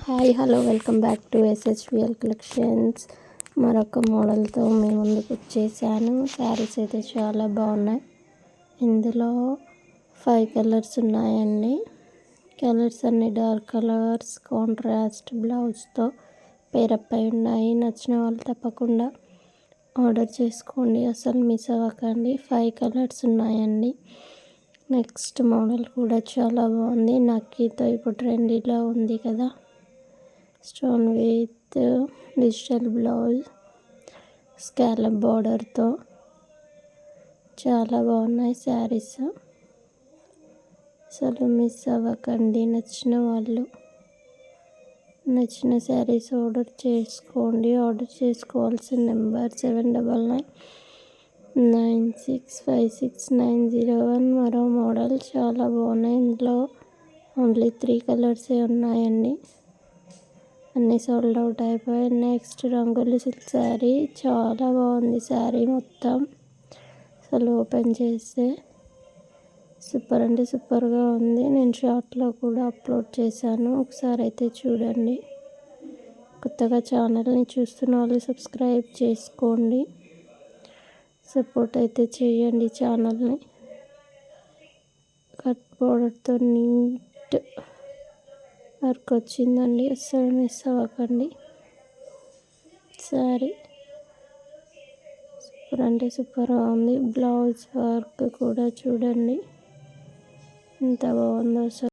Hi hello welcome back to SHVL collections. మరొక మోడల్తో మీ ముందుకు వచ్చేసాను. శారీస్ అయితే చాలా బాగున్నాయి. ఇందులో 5 కలర్స్ ఉన్నాయండి. కలర్స్ అన్ని డార్క్ కలర్స్, కాంట్రాస్ట్ బ్లౌజ్తో పేరప్ అయి ఉన్నాయి. నచ్చిన వాళ్ళు తప్పకుండా ఆర్డర్ చేసుకోండి, అసలు మిస్ అవ్వకండి. 5 కలర్స్ ఉన్నాయండి. నెక్స్ట్ మోడల్ కూడా చాలా బాగుంది. నక్కీతో ఇప్పుడు ట్రెండీలో ఉంది కదా. Stone with digital blouse, scallop బార్డర్తో చాలా బాగున్నాయి శారీస్. అసలు మిస్ అవ్వకండి. నచ్చిన శారీస్ ఆర్డర్ చేసుకోండి. ఆర్డర్ చేసుకోవాల్సిన నెంబర్ 7999965690. మరో మోడల్ చాలా బాగున్నాయి. ఇందులో ఓన్లీ 3 కలర్సే ఉన్నాయండి. అన్నీ సోల్డ్ అవుట్ అయిపోయాయి. నెక్స్ట్ రంగోలి సిల్క్ శారీ చాలా బాగుంది. శారీ మొత్తం అసలు ఓపెన్ చేస్తే సూపర్ అంటే సూపర్గా ఉంది. నేను షార్ట్లో కూడా అప్లోడ్ చేశాను, ఒకసారి అయితే చూడండి. కొత్తగా ఛానల్ని చూస్తున్న వాళ్ళు సబ్స్క్రైబ్ చేసుకోండి, సపోర్ట్ అయితే చేయండి ఛానల్ని. కట్ బోర్డర్తో నీట్ వర్క్ వచ్చిందండి, అస్సలు మిస్ అవ్వకండి. శారీ సూపర్ అంటే సూపర్గా ఉంది. బ్లౌజ్ వర్క్ కూడా చూడండి ఎంత బాగుందో అసలు.